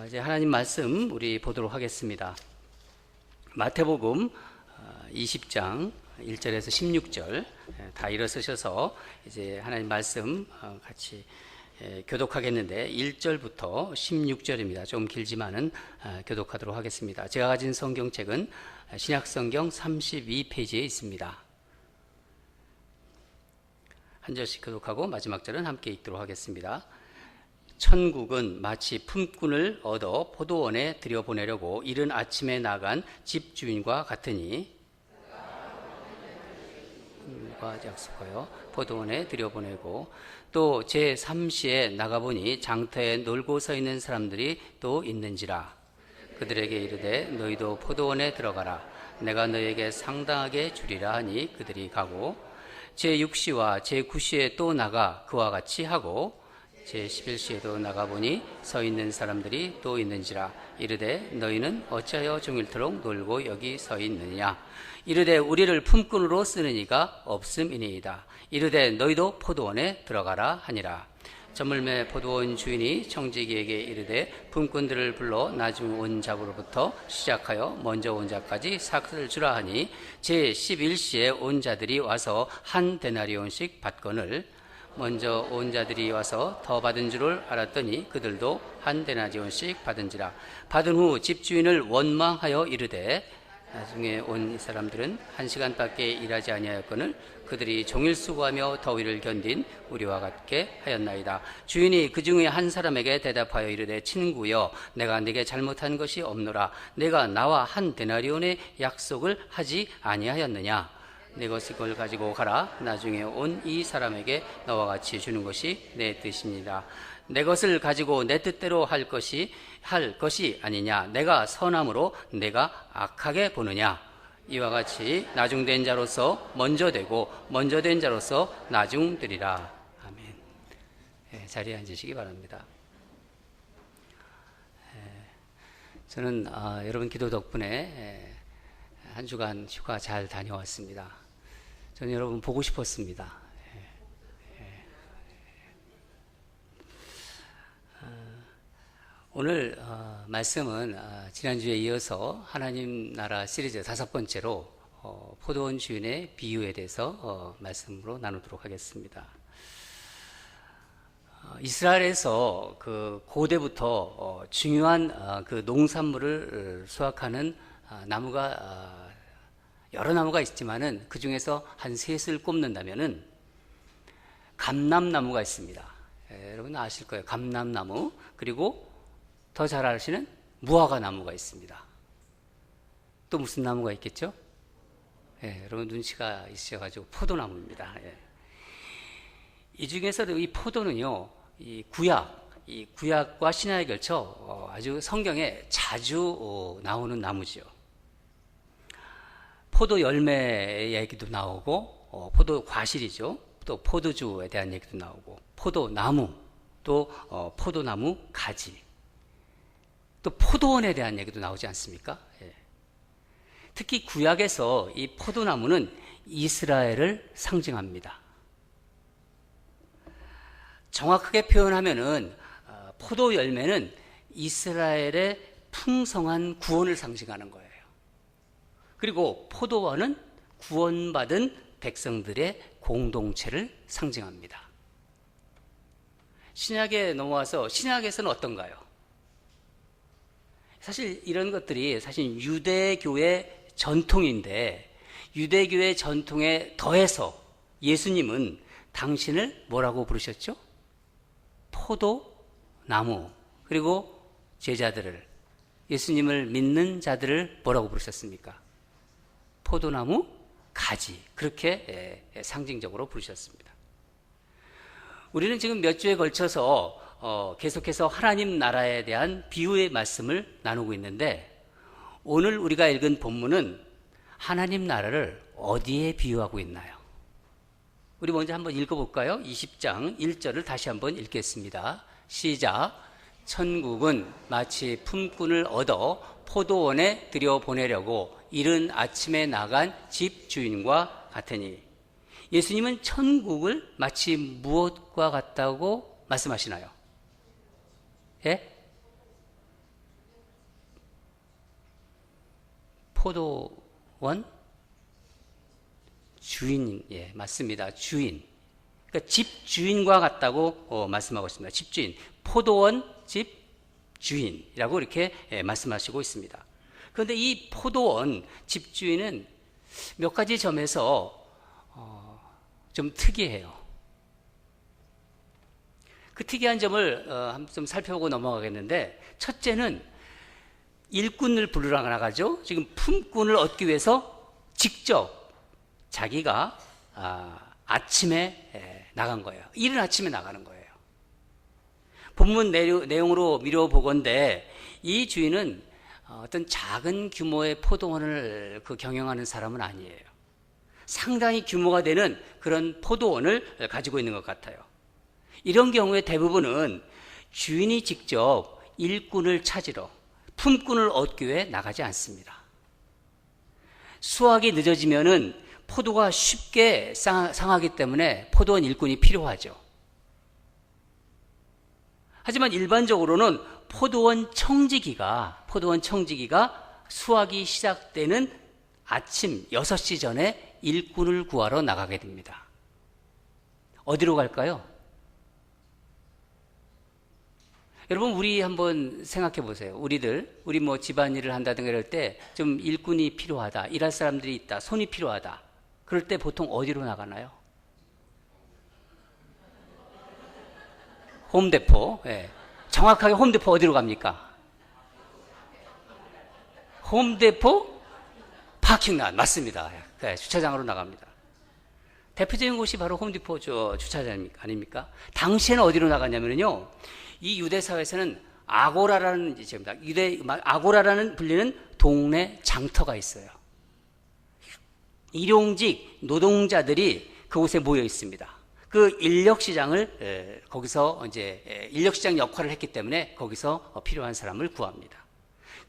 이제 하나님 말씀 우리 보도록 하겠습니다. 마태복음 20장 1절에서 16절 다 일어서셔서 이제 하나님 말씀 같이 교독하겠는데 1절부터 16절입니다. 좀 길지만은 교독하도록 하겠습니다. 제가 가진 성경책은 신약성경 32페이지에 있습니다. 한 절씩 교독하고 마지막 절은 함께 읽도록 하겠습니다. 천국은 마치 품꾼을 얻어 포도원에 들여보내려고 이른 아침에 나간 집주인과 같으니 약속하여 포도원에 들여보내고 또 제3시에 나가보니 장터에 놀고 서 있는 사람들이 또 있는지라. 그들에게 이르되 너희도 포도원에 들어가라. 내가 너희에게 상당하게 주리라 하니 그들이 가고 제6시와 제9시에 또 나가 그와 같이 하고 제11시에도 나가보니 서 있는 사람들이 또 있는지라. 이르되 너희는 어찌하여 종일토록 놀고 여기 서 있느냐. 이르되 우리를 품꾼으로 쓰는 이가 없음이니이다. 이르되 너희도 포도원에 들어가라 하니라. 저물매 포도원 주인이 청지기에게 이르되 품꾼들을 불러 나중 온 자로부터 시작하여 먼저 온 자까지 삭을 주라 하니 제11시에 온 자들이 와서 한 데나리온씩 받거늘 먼저 온 자들이 와서 더 받은 줄을 알았더니 그들도 한 데나리온씩 받은지라. 받은 후 집주인을 원망하여 이르되 나중에 온 이 사람들은 1시간밖에 일하지 아니하였거늘 그들이 종일 수고하며 더위를 견딘 우리와 같게 하였나이다. 주인이 그 중에 한 사람에게 대답하여 이르되 친구여 내가 네게 잘못한 것이 없노라. 내가 나와 한 데나리온의 약속을 하지 아니하였느냐. 내 것을 가지고 가라. 나중에 온 이 사람에게 너와 같이 주는 것이 내 뜻입니다. 내 것을 가지고 내 뜻대로 할 것이 아니냐. 내가 선함으로 내가 악하게 보느냐. 이와 같이 나중된 자로서 먼저 되고 먼저 된 자로서 나중되리라. 아멘. 자리에 앉으시기 바랍니다. 저는 여러분 기도 덕분에 한 주간 휴가 잘 다녀왔습니다. 저는 여러분 보고 싶었습니다. 오늘 말씀은 지난주에 이어서 하나님 나라 시리즈 5번째로 포도원 주인의 비유에 대해서 말씀으로 나누도록 하겠습니다. 이스라엘에서 그 고대부터 중요한 그 농산물을 수확하는 나무가 여러 나무가 있지만은 그 중에서 한 셋을 꼽는다면은 감람나무가 있습니다. 여러분 아실 거예요. 감람나무. 그리고 더 잘 아시는 무화과 나무가 있습니다. 또 무슨 나무가 있겠죠? 여러분 눈치가 있으셔가지고 포도나무입니다. 이 중에서도 이 포도는요, 이 구약과 신약에 걸쳐 아주 성경에 자주 나오는 나무지요. 포도 열매 얘기도 나오고, 포도 과실이죠. 또 포도주에 대한 얘기도 나오고, 포도나무, 또 포도나무 가지, 또 포도원에 대한 얘기도 나오지 않습니까? 특히 구약에서 이 포도나무는 이스라엘을 상징합니다. 정확하게 표현하면은 포도 열매는 이스라엘의 풍성한 구원을 상징하는 거예요. 그리고 포도원은 구원받은 백성들의 공동체를 상징합니다. 신약에 넘어와서 신약에서는 어떤가요? 사실 이런 것들이 사실 유대교의 전통인데 유대교의 전통에 더해서 예수님은 당신을 뭐라고 부르셨죠? 포도나무. 그리고 제자들을, 예수님을 믿는 자들을 뭐라고 부르셨습니까? 포도나무 가지. 그렇게 상징적으로 부르셨습니다. 우리는 지금 몇 주에 걸쳐서 계속해서 하나님 나라에 대한 비유의 말씀을 나누고 있는데 오늘 우리가 읽은 본문은 하나님 나라를 어디에 비유하고 있나요? 우리 먼저 한번 읽어볼까요? 20장 1절을 다시 한번 읽겠습니다. 시작. 천국은 마치 품꾼을 얻어 포도원에 들여보내려고 이른 아침에 나간 집주인과 같으니. 예수님은 천국을 마치 무엇과 같다고 말씀하시나요? 예? 포도원 주인, 예, 맞습니다. 주인. 그러니까 집 주인과 같다고 말씀하고 있습니다. 집 주인. 포도원 집 주인이라고 이렇게 말씀하시고 있습니다. 그런데 이 포도원 집주인은 몇 가지 점에서 좀 특이해요. 그 특이한 점을 좀 살펴보고 넘어가겠는데, 첫째는 일꾼을 부르러 나가죠. 지금 품꾼을 얻기 위해서 직접 자기가 아침에 나간 거예요. 이른 아침에 나가는 거예요. 본문 내용으로 미뤄보건대 이 주인은 어떤 작은 규모의 포도원을 경영하는 사람은 아니에요. 상당히 규모가 되는 그런 포도원을 가지고 있는 것 같아요. 이런 경우에 대부분은 주인이 직접 일꾼을 찾으러, 품꾼을 얻기 위해 나가지 않습니다. 수확이 늦어지면은 포도가 쉽게 상하기 때문에 포도원 일꾼이 필요하죠. 하지만 일반적으로는 포도원 청지기가 수확이 시작되는 아침 6시 전에 일꾼을 구하러 나가게 됩니다. 어디로 갈까요? 여러분, 우리 한번 생각해 보세요. 우리 뭐 집안일을 한다든가 이럴 때 좀 일꾼이 필요하다, 일할 사람들이 있다, 손이 필요하다. 그럴 때 보통 어디로 나가나요? 홈데포. 예. 정확하게 홈데포 어디로 갑니까? 홈데포 파킹lot. 맞습니다. 네, 주차장으로 나갑니다. 대표적인 곳이 바로 홈데포 주차장 아닙니까? 당시에는 어디로 나갔냐면요, 이 유대 사회에서는 아고라라는 아고라라는 불리는 동네 장터가 있어요. 일용직 노동자들이 그곳에 모여 있습니다. 그 인력시장을 거기서 이제 인력시장 역할을 했기 때문에 거기서 필요한 사람을 구합니다.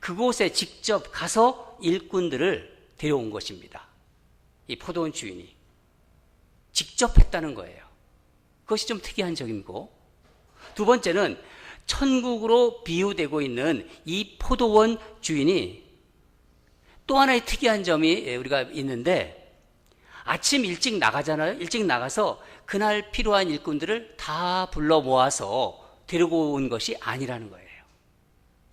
그곳에 직접 가서 일꾼들을 데려온 것입니다. 이 포도원 주인이 직접 했다는 거예요. 그것이 좀 특이한 점이고, 두 번째는 천국으로 비유되고 있는 이 포도원 주인이 또 하나의 특이한 점이 우리가 있는데, 아침 일찍 나가잖아요. 일찍 나가서 그날 필요한 일꾼들을 다 불러 모아서 데리고 온 것이 아니라는 거예요.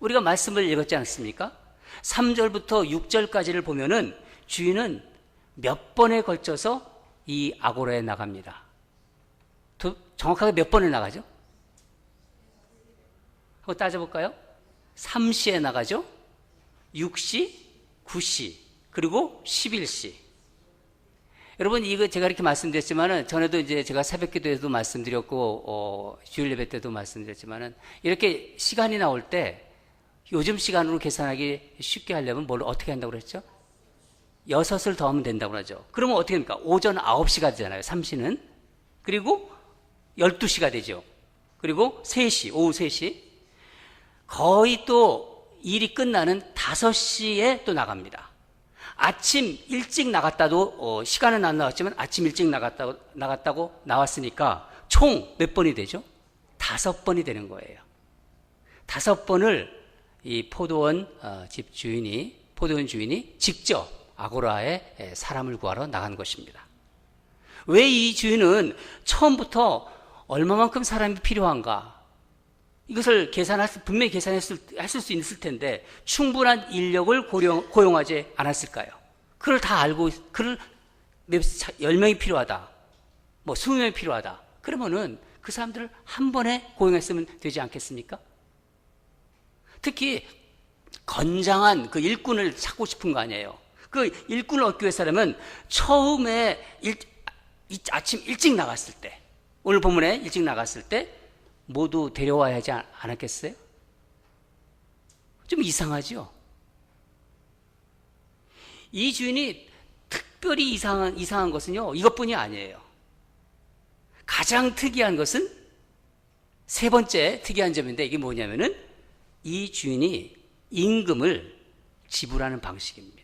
우리가 말씀을 읽었지 않습니까? 3절부터 6절까지를 보면은 주인은 몇 번에 걸쳐서 이 아고라에 나갑니다. 정확하게 몇 번에 나가죠? 한번 따져볼까요? 3시에 나가죠? 6시, 9시, 그리고 11시. 여러분, 이거 제가 이렇게 말씀드렸지만은, 전에도 이제 제가 새벽 기도에도 말씀드렸고, 주일 예배 때도 말씀드렸지만은, 이렇게 시간이 나올 때, 요즘 시간으로 계산하기 쉽게 하려면 뭘 어떻게 한다고 그랬죠? 6을 더하면 된다고 하죠. 그러면 어떻게 됩니까? 오전 9시가 되잖아요, 3시는. 그리고 12시가 되죠. 그리고 3시, 오후 3시. 거의 또 일이 끝나는 5시에 또 나갑니다. 아침 일찍 나갔다도 시간은 안 나왔지만 아침 일찍 나갔다고 나왔으니까 총 몇 번이 되죠? 5번이 되는 거예요. 5번을 이 포도원 주인이 직접 아고라에 사람을 구하러 나간 것입니다. 왜 이 주인은 처음부터 얼마만큼 사람이 필요한가? 이것을 분명히 계산했을 수 있을 텐데 충분한 인력을 고용하지 않았을까요? 그걸 다 알고, 10명이 필요하다, 뭐 20명이 필요하다. 그러면은 그 사람들을 한 번에 고용했으면 되지 않겠습니까? 특히 건장한 그 일꾼을 찾고 싶은 거 아니에요. 그 일꾼을 얻기 위해서라면 처음에 아침 일찍 나갔을 때, 오늘 본문에 일찍 나갔을 때 모두 데려와야 하지 않았겠어요? 좀 이상하죠? 이 주인이 특별히 이상한 것은요, 이것뿐이 아니에요. 가장 특이한 것은 세 번째 특이한 점인데, 이게 뭐냐면은 이 주인이 임금을 지불하는 방식입니다.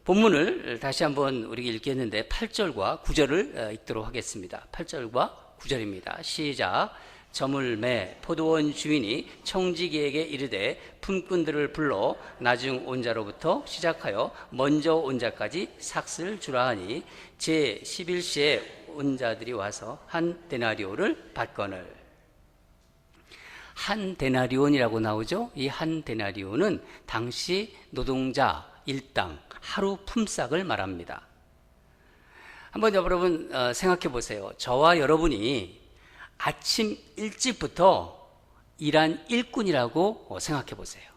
본문을 다시 한번 우리가 읽겠는데 8절과 9절을 읽도록 하겠습니다. 8절과 9절입니다. 시작. 점을 매 포도원 주인이 청지기에게 이르되 품꾼들을 불러 나중 온 자로부터 시작하여 먼저 온 자까지 삭슬 주라 하니 제 11시에 온 자들이 와서 한 데나리온을 받거늘. 한 데나리온이라고 나오죠. 이 한 데나리온은 당시 노동자 일당 하루 품삯을 말합니다. 한번 여러분 생각해 보세요. 저와 여러분이 아침 일찍부터 일한 일꾼이라고 생각해 보세요.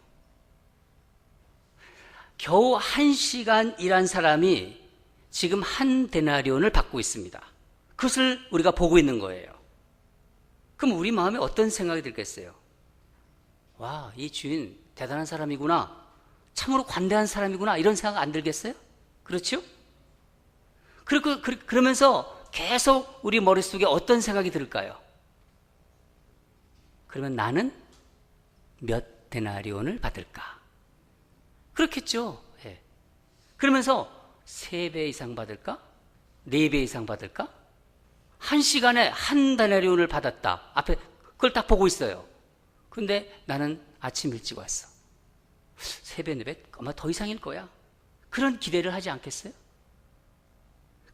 겨우 1시간 일한 사람이 지금 한 데나리온을 받고 있습니다. 그것을 우리가 보고 있는 거예요. 그럼 우리 마음에 어떤 생각이 들겠어요? 와, 이 주인 대단한 사람이구나. 참으로 관대한 사람이구나. 이런 생각 안 들겠어요? 그렇죠? 그러면서 계속 우리 머릿속에 어떤 생각이 들까요? 그러면 나는 몇 데나리온을 받을까? 그렇겠죠. 예. 그러면서 3배 이상 받을까? 4배 이상 받을까? 1시간에 한 데나리온을 받았다. 앞에 그걸 딱 보고 있어요. 근데 나는 아침 일찍 왔어. 3배, 4배? 아마 더 이상일 거야. 그런 기대를 하지 않겠어요?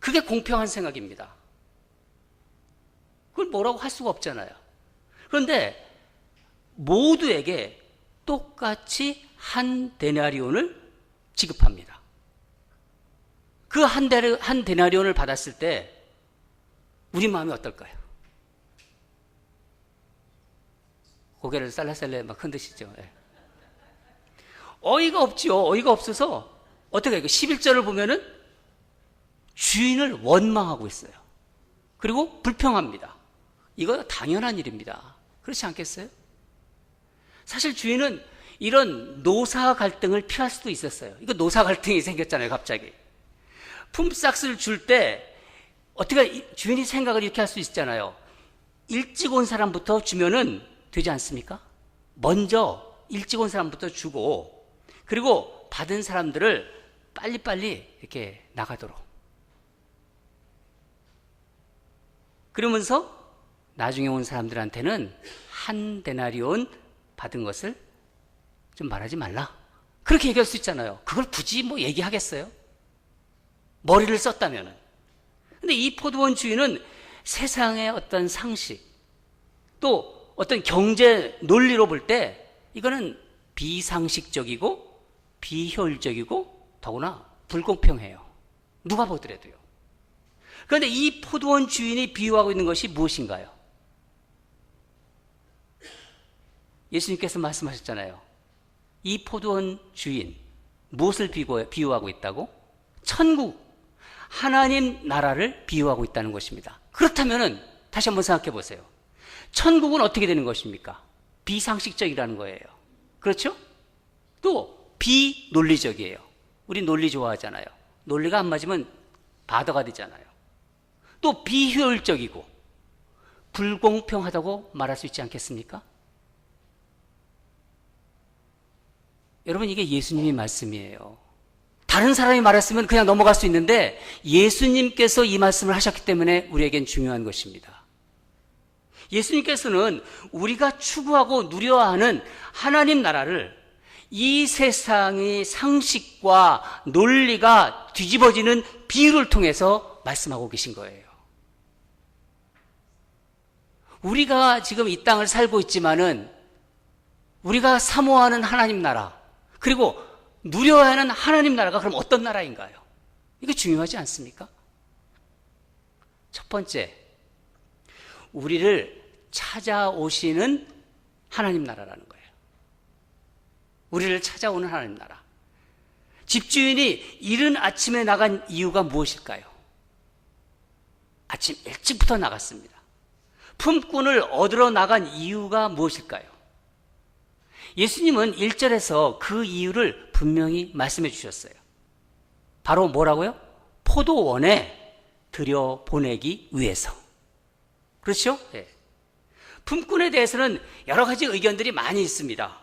그게 공평한 생각입니다. 그걸 뭐라고 할 수가 없잖아요. 그런데 모두에게 똑같이 한 데나리온을 지급합니다. 그 한 데나리온을 받았을 때 우리 마음이 어떨까요? 고개를 살라살라 막 흔드시죠. 예. 어이가 없죠. 어이가 없어서 어떻게 해요? 11절을 보면은 주인을 원망하고 있어요. 그리고 불평합니다. 이거 당연한 일입니다. 그렇지 않겠어요? 사실 주인은 이런 노사 갈등을 피할 수도 있었어요. 이거 노사 갈등이 생겼잖아요, 갑자기. 품삯을 줄 때 어떻게 주인이 생각을 이렇게 할 수 있잖아요. 일찍 온 사람부터 주면은 되지 않습니까? 먼저 일찍 온 사람부터 주고 그리고 받은 사람들을 빨리빨리 이렇게 나가도록. 그러면서 나중에 온 사람들한테는 한 데나리온 받은 것을 좀 말하지 말라. 그렇게 얘기할 수 있잖아요. 그걸 굳이 뭐 얘기하겠어요? 머리를 썼다면은. 근데 이 포도원 주인은 세상의 어떤 상식, 또 어떤 경제 논리로 볼 때 이거는 비상식적이고 비효율적이고 더구나 불공평해요. 누가 보더라도요. 그런데 이 포도원 주인이 비유하고 있는 것이 무엇인가요? 예수님께서 말씀하셨잖아요. 이 포도원 주인 무엇을 비유하고 있다고? 천국, 하나님 나라를 비유하고 있다는 것입니다. 그렇다면 다시 한번 생각해 보세요. 천국은 어떻게 되는 것입니까? 비상식적이라는 거예요. 그렇죠? 또 비논리적이에요. 우리 논리 좋아하잖아요. 논리가 안 맞으면 바더가 되잖아요. 또 비효율적이고 불공평하다고 말할 수 있지 않겠습니까? 여러분, 이게 예수님의 말씀이에요. 다른 사람이 말했으면 그냥 넘어갈 수 있는데 예수님께서 이 말씀을 하셨기 때문에 우리에겐 중요한 것입니다. 예수님께서는 우리가 추구하고 누려하는 하나님 나라를 이 세상의 상식과 논리가 뒤집어지는 비유를 통해서 말씀하고 계신 거예요. 우리가 지금 이 땅을 살고 있지만은 우리가 사모하는 하나님 나라, 그리고 누려야 하는 하나님 나라가 그럼 어떤 나라인가요? 이거 중요하지 않습니까? 첫 번째, 우리를 찾아오시는 하나님 나라라는 거예요. 우리를 찾아오는 하나님 나라. 집주인이 이른 아침에 나간 이유가 무엇일까요? 아침 일찍부터 나갔습니다. 품꾼을 얻으러 나간 이유가 무엇일까요? 예수님은 1절에서 그 이유를 분명히 말씀해 주셨어요. 바로 뭐라고요? 포도원에 들여보내기 위해서. 그렇죠? 네. 품꾼에 대해서는 여러 가지 의견들이 많이 있습니다.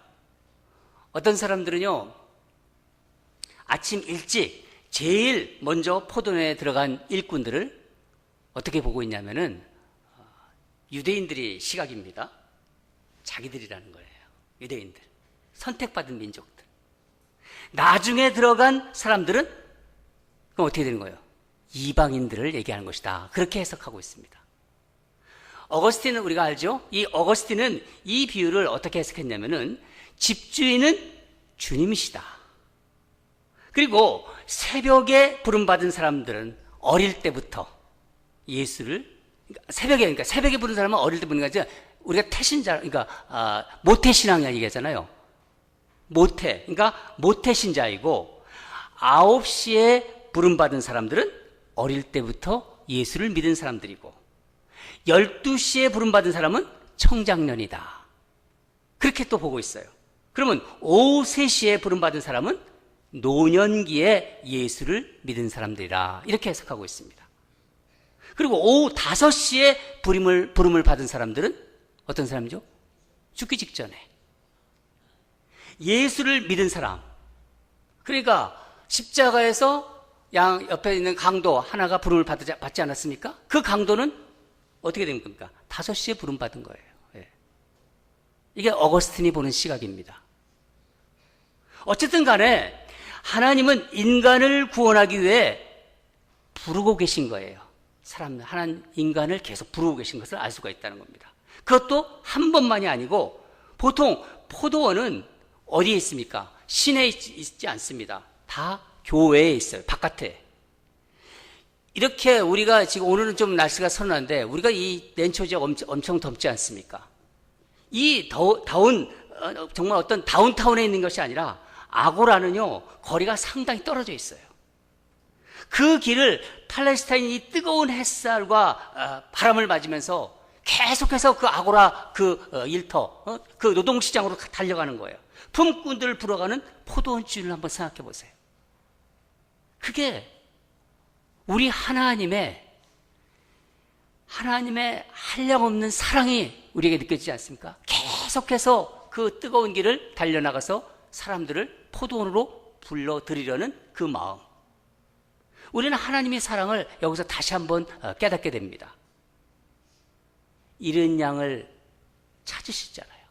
어떤 사람들은요, 아침 일찍 제일 먼저 포도원에 들어간 일꾼들을 어떻게 보고 있냐면은 유대인들이 시각입니다. 자기들이라는 거예요. 유대인들. 선택받은 민족들. 나중에 들어간 사람들은 그럼 어떻게 되는 거예요? 이방인들을 얘기하는 것이다. 그렇게 해석하고 있습니다. 어거스틴은 우리가 알죠? 이 어거스틴은 이 비유를 어떻게 해석했냐면은 집주인은 주님이시다. 그리고 새벽에 부름받은 사람들은 어릴 때부터 예수를, 그러니까 새벽에 부른 사람은 어릴 때 부르는 게 아니라 우리가 태신자, 그러니까 모태신앙이라 얘기하잖아요. 그러니까 모태신자이고 9시에 부름받은 사람들은 어릴 때부터 예수를 믿은 사람들이고 12시에 부름받은 사람은 청장년이다. 그렇게 또 보고 있어요. 그러면 오후 3시에 부름받은 사람은 노년기에 예수를 믿은 사람들이라 이렇게 해석하고 있습니다. 그리고 오후 5시에 부름을 받은 사람들은 어떤 사람이죠? 죽기 직전에 예수를 믿은 사람. 그러니까 십자가에서 양 옆에 있는 강도 하나가 부름을 받지 않았습니까? 그 강도는 어떻게 된 겁니까? 5시에 부름 받은 거예요. 예. 이게 어거스틴이 보는 시각입니다. 어쨌든 간에 하나님은 인간을 구원하기 위해 부르고 계신 거예요. 하나님 인간을 계속 부르고 계신 것을 알 수가 있다는 겁니다. 그것도 한 번만이 아니고 보통 포도원은 어디에 있습니까? 시내에 있지 않습니다. 다 교회에 있어요. 바깥에. 이렇게 우리가 지금 오늘은 좀 날씨가 선한데 우리가 이 렌초 지역 엄청 덥지 않습니까? 이 더운 정말 어떤 다운타운에 있는 것이 아니라 아고라는요 거리가 상당히 떨어져 있어요. 그 길을 팔레스타인이 뜨거운 햇살과 바람을 맞으면서 계속해서 그 아고라 일터 그 노동시장으로 달려가는 거예요. 품꾼들 불어가는 포도원 주인을 한번 생각해 보세요. 그게 우리 하나님의 한량없는 사랑이 우리에게 느껴지지 않습니까? 계속해서 그 뜨거운 길을 달려나가서 사람들을 포도원으로 불러들이려는 그 마음. 우리는 하나님의 사랑을 여기서 다시 한번 깨닫게 됩니다. 잃은 양을 찾으시잖아요.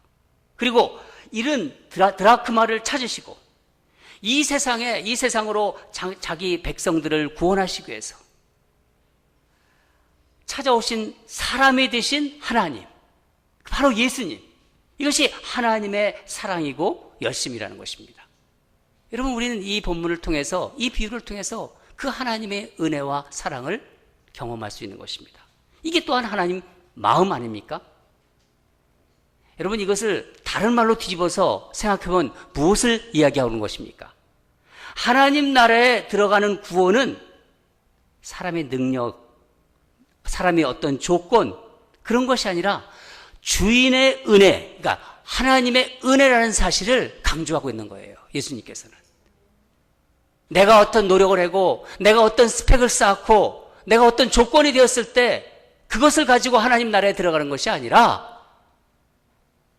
그리고 잃은 드라크마를 찾으시고 이 세상으로 자기 백성들을 구원하시기 위해서 찾아오신 사람이 되신 하나님, 바로 예수님. 이것이 하나님의 사랑이고 열심이라는 것입니다. 여러분, 우리는 이 본문을 통해서, 이 비유를 통해서 그 하나님의 은혜와 사랑을 경험할 수 있는 것입니다. 이게 또한 하나님 마음 아닙니까? 여러분, 이것을 다른 말로 뒤집어서 생각해보면 무엇을 이야기하는 것입니까? 하나님 나라에 들어가는 구원은 사람의 능력, 사람의 어떤 조건, 그런 것이 아니라 주인의 은혜, 그러니까 하나님의 은혜라는 사실을 강조하고 있는 거예요. 예수님께서는. 내가 어떤 노력을 하고, 내가 어떤 스펙을 쌓고, 내가 어떤 조건이 되었을 때 그것을 가지고 하나님 나라에 들어가는 것이 아니라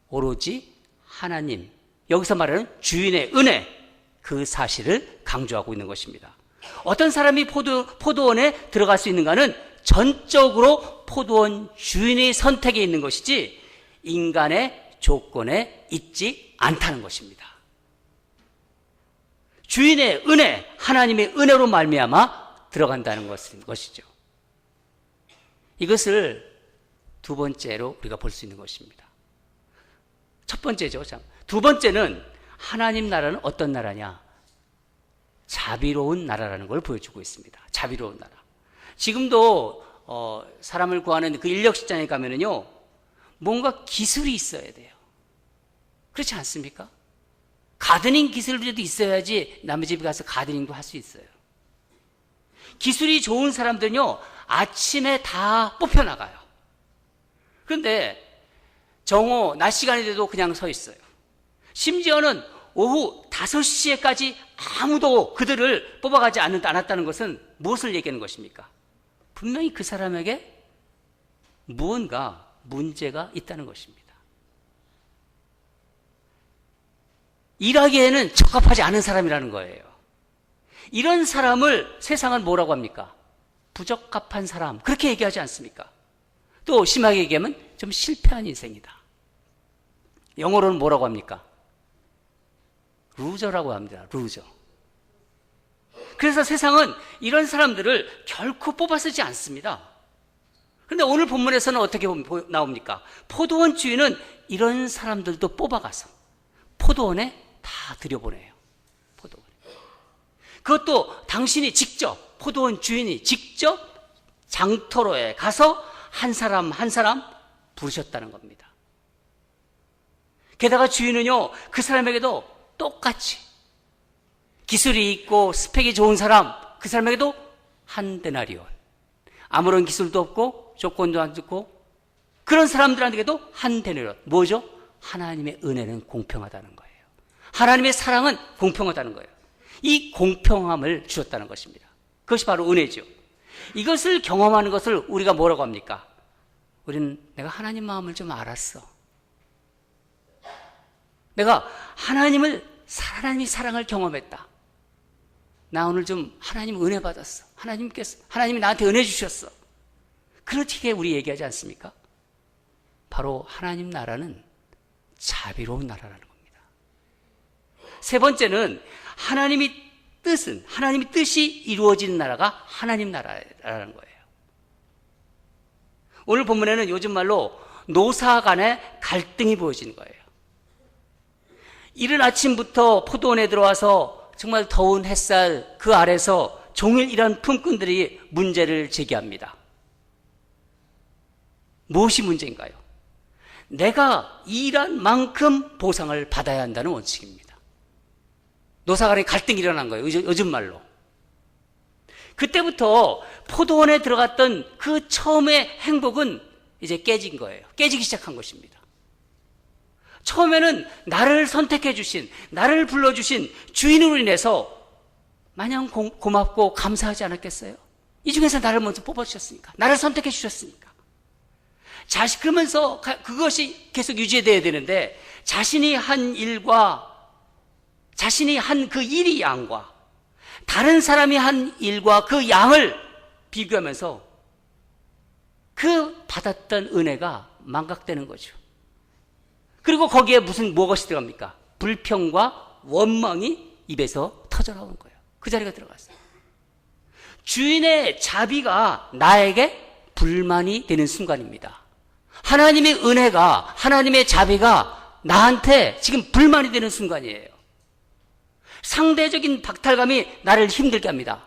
오로지 하나님, 여기서 말하는 주인의 은혜, 그 사실을 강조하고 있는 것입니다. 어떤 사람이 포도원에 들어갈 수 있는가는 전적으로 포도원 주인의 선택에 있는 것이지 인간의 조건에 있지 않다는 것입니다. 주인의 은혜, 하나님의 은혜로 말미암아 들어간다는 것이죠. 이것을 두 번째로 우리가 볼 수 있는 것입니다. 첫 번째죠. 두 번째는 하나님 나라는 어떤 나라냐? 자비로운 나라라는 걸 보여주고 있습니다. 자비로운 나라. 지금도 사람을 구하는 그 인력시장에 가면은요, 뭔가 기술이 있어야 돼요. 그렇지 않습니까? 가드닝 기술이라도 있어야지 남의 집에 가서 가드닝도 할 수 있어요. 기술이 좋은 사람들은요, 아침에 다 뽑혀나가요. 그런데 낮 시간이 돼도 그냥 서 있어요. 심지어는 오후 5시에까지 아무도 그들을 뽑아가지 않았다는 것은 무엇을 얘기하는 것입니까? 분명히 그 사람에게 무언가 문제가 있다는 것입니다. 일하기에는 적합하지 않은 사람이라는 거예요. 이런 사람을 세상은 뭐라고 합니까? 부적합한 사람, 그렇게 얘기하지 않습니까? 또 심하게 얘기하면 좀 실패한 인생이다. 영어로는 뭐라고 합니까? 루저라고 합니다. 루저. 그래서 세상은 이런 사람들을 결코 뽑아 쓰지 않습니다. 그런데 오늘 본문에서는 어떻게 나옵니까? 포도원 주인은 이런 사람들도 뽑아가서 포도원에 다 들여보내요. 포도원에. 그것도 당신이 직접, 포도원 주인이 직접 장터로에 가서 한 사람 한 사람 부르셨다는 겁니다. 게다가 주인은요, 그 사람에게도 똑같이 기술이 있고 스펙이 좋은 사람, 그 사람에게도 한 데나리온, 아무런 기술도 없고 조건도 안 좋고 그런 사람들한테도 한 데나리온. 뭐죠? 하나님의 은혜는 공평하다는 거예요. 하나님의 사랑은 공평하다는 거예요. 이 공평함을 주셨다는 것입니다. 그것이 바로 은혜죠. 이것을 경험하는 것을 우리가 뭐라고 합니까? 우리는 내가 하나님 마음을 좀 알았어. 내가 하나님의 사랑을 경험했다. 나 오늘 좀 하나님 은혜 받았어. 하나님이 나한테 은혜 주셨어. 그렇게 우리 얘기하지 않습니까? 바로 하나님 나라는 자비로운 나라라는 겁니다. 세 번째는 하나님의 뜻이 이루어진 나라가 하나님 나라라는 거예요. 오늘 본문에는 요즘 말로 노사 간의 갈등이 보여지는 거예요. 이른 아침부터 포도원에 들어와서 정말 더운 햇살 그 아래서 종일 일한 품꾼들이 문제를 제기합니다. 무엇이 문제인가요? 내가 일한 만큼 보상을 받아야 한다는 원칙입니다. 노사 간의 갈등이 일어난 거예요. 요즘 말로. 그때부터 포도원에 들어갔던 그 처음의 행복은 이제 깨진 거예요. 깨지기 시작한 것입니다. 처음에는 나를 선택해 주신, 나를 불러주신 주인으로 인해서 마냥 고맙고 감사하지 않았겠어요? 이 중에서 나를 먼저 뽑아주셨으니까, 나를 선택해 주셨으니까. 그러면서 그것이 계속 유지되어야 되는데, 자신이 한 그 일이 양과 다른 사람이 한 일과 그 양을 비교하면서 그 받았던 은혜가 망각되는 거죠. 그리고 거기에 무엇이 들어갑니까? 불평과 원망이 입에서 터져나오는 거예요. 그 자리가 들어갔어요. 주인의 자비가 나에게 불만이 되는 순간입니다. 하나님의 은혜가, 하나님의 자비가 나한테 지금 불만이 되는 순간이에요. 상대적인 박탈감이 나를 힘들게 합니다.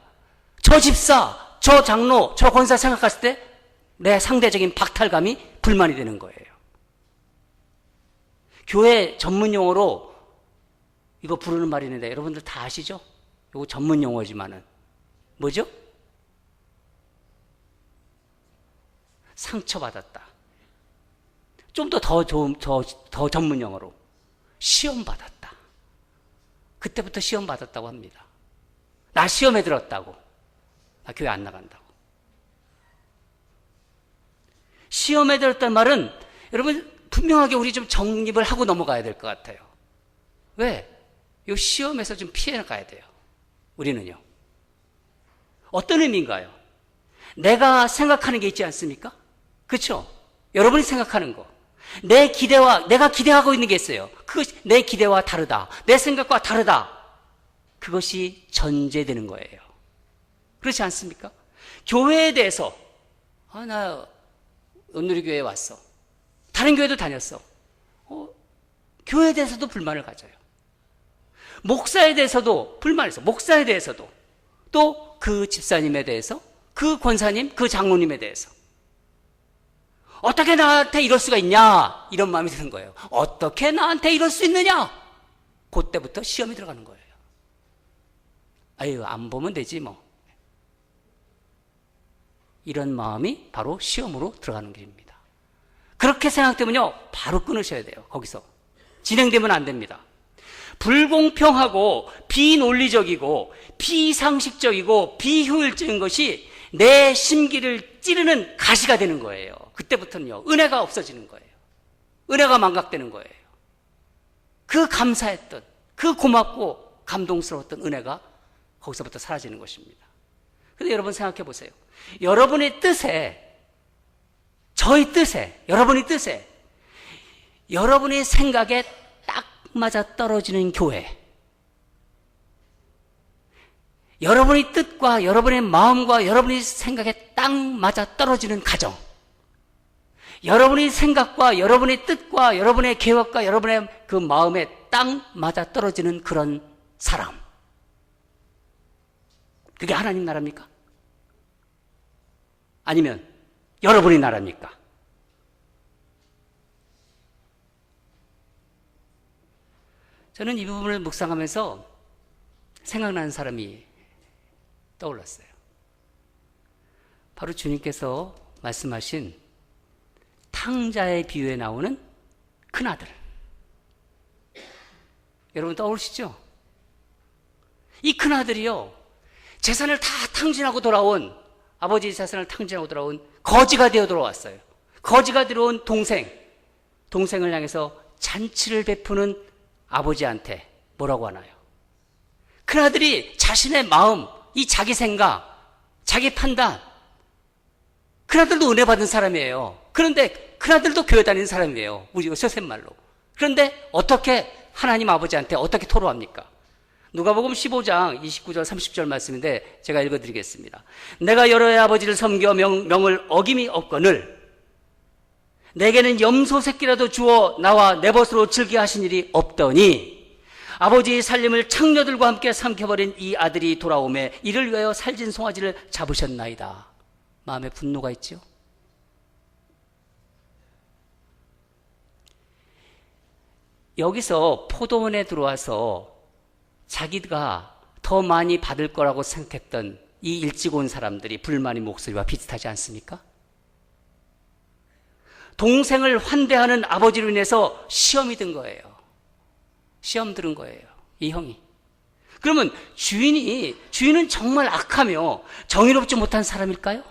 저 집사, 저 장로, 저 권사 생각했을 때 내 상대적인 박탈감이 불만이 되는 거예요. 교회 전문 용어로 이거 부르는 말이 있는데 여러분들 다 아시죠? 이거 전문 용어지만은 뭐죠? 상처받았다. 좀 더 전문 용어로 시험 받았다. 그때부터 시험 받았다고 합니다. 나 시험에 들었다고. 나 교회 안 나간다고. 시험에 들었다는 말은 여러분 분명하게 우리 좀 정립을 하고 넘어가야 될 것 같아요. 왜? 이 시험에서 좀 피해 가야 돼요. 우리는요. 어떤 의미인가요? 내가 생각하는 게 있지 않습니까? 그렇죠? 여러분이 생각하는 거. 내가 기대하고 있는 게 있어요. 그것이 내 기대와 다르다. 내 생각과 다르다. 그것이 전제되는 거예요. 그렇지 않습니까? 교회에 대해서 나 온누리교회에 왔어. 다른 교회도 다녔어. 교회에 대해서도 불만을 가져요. 목사에 대해서도 불만을 있어. 목사에 대해서도 또 그 집사님에 대해서, 그 권사님, 그 장로님에 대해서 어떻게 나한테 이럴 수가 있냐, 이런 마음이 드는 거예요. 어떻게 나한테 이럴 수 있느냐. 그때부터 시험이 들어가는 거예요. 아유, 안 보면 되지 뭐. 이런 마음이 바로 시험으로 들어가는 길입니다. 그렇게 생각되면요, 바로 끊으셔야 돼요. 거기서 진행되면 안 됩니다. 불공평하고 비논리적이고 비상식적이고 비효율적인 것이 내 심기를 찌르는 가시가 되는 거예요. 그때부터는요, 은혜가 없어지는 거예요. 은혜가 망각되는 거예요. 그 감사했던, 그 고맙고 감동스러웠던 은혜가 거기서부터 사라지는 것입니다. 그런데 여러분 생각해 보세요. 여러분의 뜻에 저의 뜻에, 여러분의 뜻에, 여러분의 생각에 딱 맞아 떨어지는 교회, 여러분의 뜻과 여러분의 마음과 여러분의 생각에 딱 맞아 떨어지는 가정, 여러분의 생각과 여러분의 뜻과 여러분의 계획과 여러분의 그 마음에 딱 맞아 떨어지는 그런 사람, 그게 하나님 나라입니까? 아니면 여러분의 나라입니까? 저는 이 부분을 묵상하면서 생각나는 사람이 떠올랐어요. 바로 주님께서 말씀하신 탕자의 비유에 나오는 큰아들. 여러분 떠오르시죠? 이 큰아들이요, 재산을 다 탕진하고 돌아온, 아버지의 재산을 탕진하고 돌아온 거지가 되어 돌아왔어요. 거지가 들어온 동생을 향해서 잔치를 베푸는 아버지한테 뭐라고 하나요? 큰아들이 자신의 마음, 이 자기 생각, 자기 판단, 큰아들도 은혜 받은 사람이에요. 그런데 큰아들도 교회 다니는 사람이에요. 우리 요셉 말로. 그런데 어떻게 하나님 아버지한테 어떻게 토로합니까? 누가복음 15장 29절 30절 말씀인데 제가 읽어드리겠습니다. 내가 여러의 아버지를 섬겨 명을 어김이 없거늘 내게는 염소 새끼라도 주어 나와 내 벗으로 즐겨 하신 일이 없더니 아버지의 살림을 창녀들과 함께 삼켜버린 이 아들이 돌아오매 이를 위하여 살진 송아지를 잡으셨나이다. 마음에 분노가 있죠. 여기서 포도원에 들어와서 자기가 더 많이 받을 거라고 생각했던 이 일찍 온 사람들이 불만의 목소리와 비슷하지 않습니까? 동생을 환대하는 아버지로 인해서 시험이 든 거예요. 시험 들은 거예요, 이 형이. 그러면 주인은 정말 악하며 정의롭지 못한 사람일까요?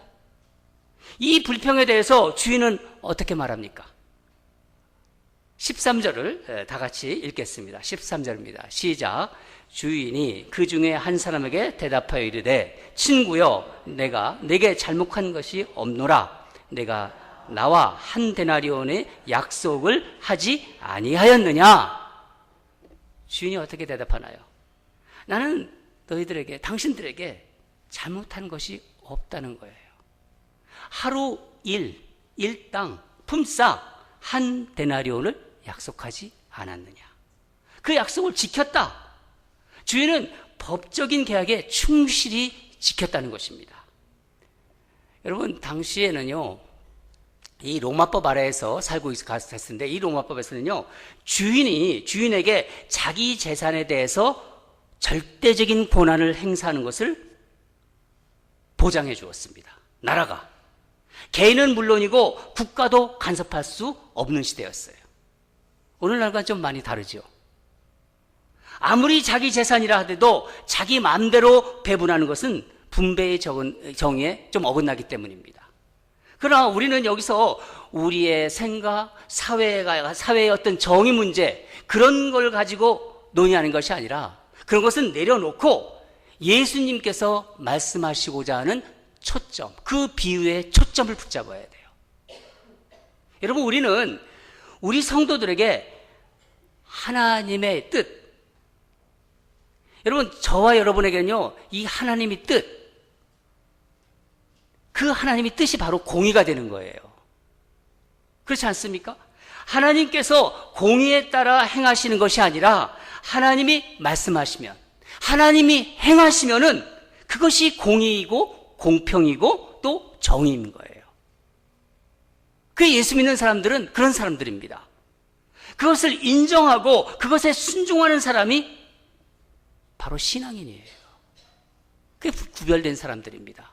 이 불평에 대해서 주인은 어떻게 말합니까? 13절을 다 같이 읽겠습니다. 13절입니다. 시작. 주인이 그 중에 한 사람에게 대답하여 이르되 친구여 내가 내게 잘못한 것이 없노라. 내가 나와 한 데나리온의 약속을 하지 아니하였느냐? 주인이 어떻게 대답하나요? 나는 너희들에게, 당신들에게 잘못한 것이 없다는 거예요. 하루 일당 품삯 한 데나리온을 약속하지 않았느냐? 그 약속을 지켰다. 주인은 법적인 계약에 충실히 지켰다는 것입니다. 여러분, 당시에는요, 이 로마법 아래에서 살고 있었는데 이 로마법에서는요, 주인에게 자기 재산에 대해서 절대적인 권한을 행사하는 것을 보장해 주었습니다. 나라가. 개인은 물론이고 국가도 간섭할 수 없는 시대였어요. 오늘날과 좀 많이 다르죠. 아무리 자기 재산이라 하더라도 자기 마음대로 배분하는 것은 분배의 정의에 좀 어긋나기 때문입니다. 그러나 우리는 여기서 우리의 생각, 사회의 어떤 정의 문제, 그런 걸 가지고 논의하는 것이 아니라 그런 것은 내려놓고 예수님께서 말씀하시고자 하는 초점, 그 비유의 초점을 붙잡아야 돼요. 여러분, 우리는 우리 성도들에게 하나님의 뜻, 여러분, 저와 여러분에게는요, 이 하나님의 뜻, 그 하나님의 뜻이 바로 공의가 되는 거예요. 그렇지 않습니까? 하나님께서 공의에 따라 행하시는 것이 아니라 하나님이 말씀하시면, 하나님이 행하시면은 그것이 공의이고 공평이고 또 정의인 거예요. 그 예수 믿는 사람들은 그런 사람들입니다. 그것을 인정하고 그것에 순종하는 사람이 바로 신앙인이에요. 그게 구별된 사람들입니다.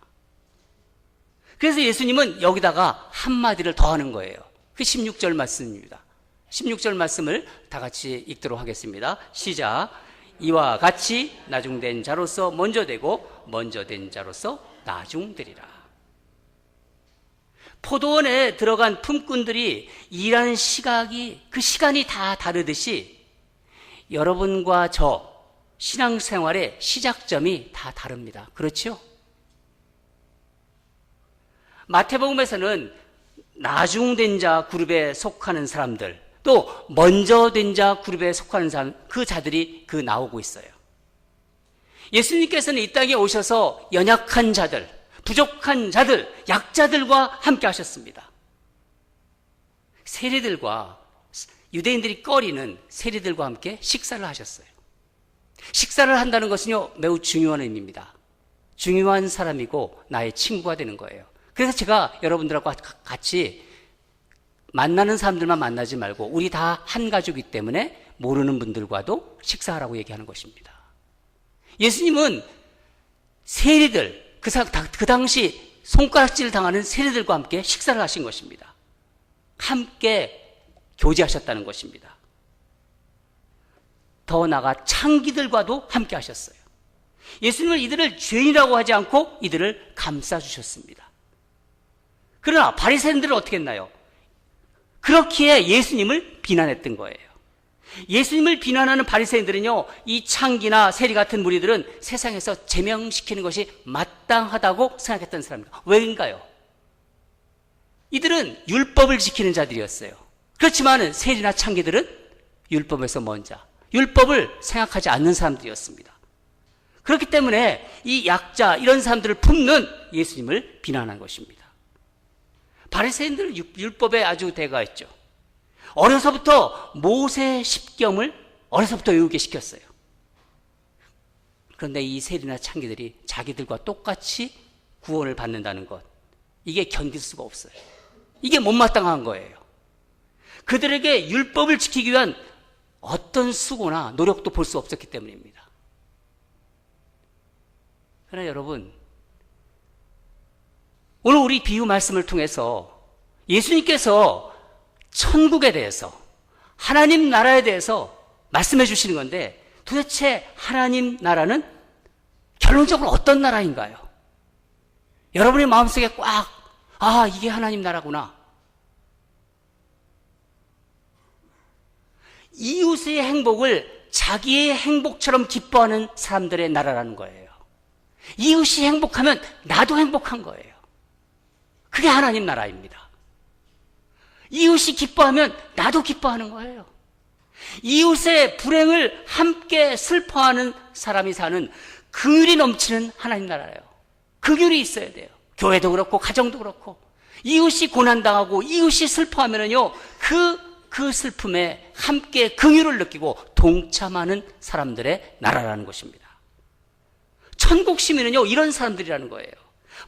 그래서 예수님은 여기다가 한마디를 더하는 거예요. 그 16절 말씀입니다. 16절 말씀을 다 같이 읽도록 하겠습니다. 시작. 이와 같이 나중된 자로서 먼저 되고 먼저 된 자로서 나중되리라. 포도원에 들어간 품꾼들이 일하는 그 시간이 다 다르듯이 여러분과 저 신앙생활의 시작점이 다 다릅니다. 그렇죠? 마태복음에서는 나중된 자 그룹에 속하는 사람들, 또 먼저 된 자 그룹에 속하는 사람, 그 자들이 나오고 있어요. 예수님께서는 이 땅에 오셔서 연약한 자들, 부족한 자들, 약자들과 함께 하셨습니다. 세리들과, 유대인들이 꺼리는 세리들과 함께 식사를 하셨어요. 식사를 한다는 것은요, 매우 중요한 의미입니다. 중요한 사람이고 나의 친구가 되는 거예요. 그래서 제가 여러분들하고 같이 만나는 사람들만 만나지 말고 우리 다 한 가족이기 때문에 모르는 분들과도 식사하라고 얘기하는 것입니다. 예수님은 세리들, 그 당시 손가락질 당하는 세리들과 함께 식사를 하신 것입니다. 함께 교제하셨다는 것입니다. 더 나아가 창기들과도 함께 하셨어요. 예수님은 이들을 죄인이라고 하지 않고 이들을 감싸주셨습니다. 그러나 바리새인들은 어떻게 했나요? 그렇기에 예수님을 비난했던 거예요. 예수님을 비난하는 바리새인들은요, 이 창기나 세리 같은 무리들은 세상에서 제명시키는 것이 마땅하다고 생각했던 사람입니다. 왜인가요? 이들은 율법을 지키는 자들이었어요. 그렇지만 세리나 창기들은 율법에서 먼 자, 율법을 생각하지 않는 사람들이었습니다. 그렇기 때문에 이 약자, 이런 사람들을 품는 예수님을 비난한 것입니다. 바리새인들은 율법에 아주 대가했죠. 어려서부터 모세 십경을 어려서부터 외우게 시켰어요. 그런데 이 세리나 창기들이 자기들과 똑같이 구원을 받는다는 것, 이게 견딜 수가 없어요. 이게 못마땅한 거예요. 그들에게 율법을 지키기 위한 어떤 수고나 노력도 볼 수 없었기 때문입니다. 그러나 여러분, 오늘 우리 비유 말씀을 통해서 예수님께서 천국에 대해서, 하나님 나라에 대해서 말씀해 주시는 건데, 도대체 하나님 나라는 결론적으로 어떤 나라인가요? 여러분의 마음속에 꽉, 이게 하나님 나라구나. 이웃의 행복을 자기의 행복처럼 기뻐하는 사람들의 나라라는 거예요. 이웃이 행복하면 나도 행복한 거예요. 그게 하나님 나라입니다. 이웃이 기뻐하면 나도 기뻐하는 거예요. 이웃의 불행을 함께 슬퍼하는 사람이 사는 긍휼이 넘치는 하나님 나라예요. 긍휼이 있어야 돼요. 교회도 그렇고 가정도 그렇고. 이웃이 고난당하고 이웃이 슬퍼하면은요, 그 슬픔에 함께 긍휼을 느끼고 동참하는 사람들의 나라라는 것입니다. 천국 시민은요, 이런 사람들이라는 거예요.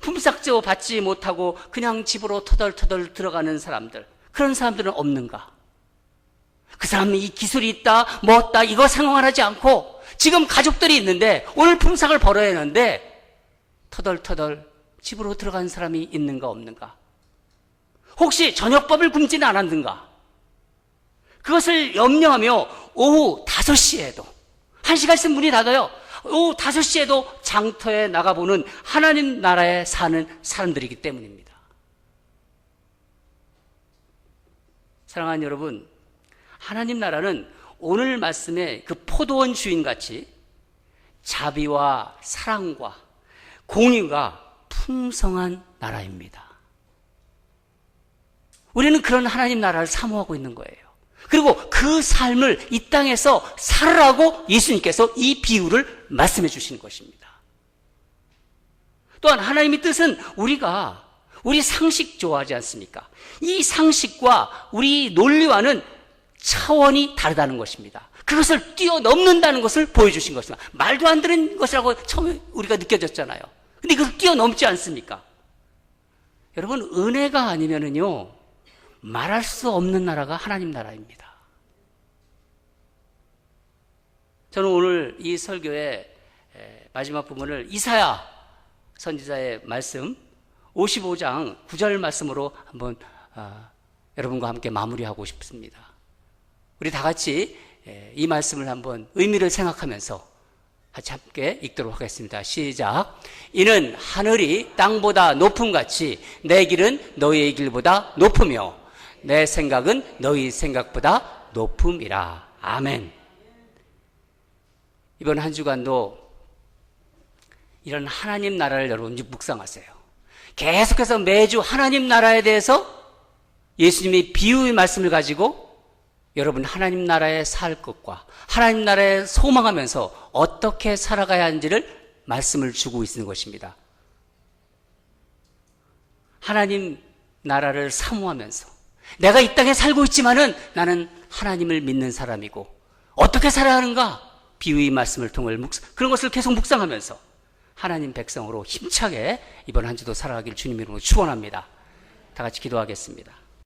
품삯도 받지 못하고 그냥 집으로 터덜터덜 들어가는 사람들, 그런 사람들은 없는가? 그 사람은 이 기술이 있다, 뭐 없다, 이거 상관하지 않고 지금 가족들이 있는데 오늘 품삯을 벌어야 하는데 터덜터덜 집으로 들어간 사람이 있는가 없는가? 혹시 저녁밥을 굶지는 않았는가? 그것을 염려하며 오후 5시에도, 1시간 있으면 문이 닫아요. 오후 5시에도 장터에 나가보는 하나님 나라에 사는 사람들이기 때문입니다. 사랑하는 여러분, 하나님 나라는 오늘 말씀의 그 포도원 주인같이 자비와 사랑과 공의가 풍성한 나라입니다. 우리는 그런 하나님 나라를 사모하고 있는 거예요. 그리고 그 삶을 이 땅에서 살으라고 예수님께서 이 비유를 말씀해 주시는 것입니다. 또한 하나님의 뜻은 우리 상식 좋아하지 않습니까? 이 상식과 우리 논리와는 차원이 다르다는 것입니다. 그것을 뛰어넘는다는 것을 보여주신 것입니다. 말도 안 되는 것이라고 처음에 우리가 느껴졌잖아요. 근데 이것을 뛰어넘지 않습니까? 여러분, 은혜가 아니면은요, 말할 수 없는 나라가 하나님 나라입니다. 저는 오늘 이 설교의 마지막 부분을 이사야 선지자의 말씀 55장 9절 말씀으로 한번 여러분과 함께 마무리하고 싶습니다. 우리 다 같이 이 말씀을 한번 의미를 생각하면서 같이 함께 읽도록 하겠습니다. 시작. 이는 하늘이 땅보다 높음같이 내 길은 너희의 길보다 높으며 내 생각은 너희 생각보다 높음이라. 아멘. 이번 한 주간도 이런 하나님 나라를 여러분 묵상하세요. 계속해서 매주 하나님 나라에 대해서 예수님의 비유의 말씀을 가지고 여러분 하나님 나라에 살 것과 하나님 나라에 소망하면서 어떻게 살아가야 하는지를 말씀을 주고 있는 것입니다. 하나님 나라를 사모하면서 내가 이 땅에 살고 있지만은 나는 하나님을 믿는 사람이고 어떻게 살아야 하는가? 비유의 말씀을 통해 그런 것을 계속 묵상하면서 하나님 백성으로 힘차게 이번 한 주도 살아가길 주님 이름으로 축원합니다. 다 같이 기도하겠습니다.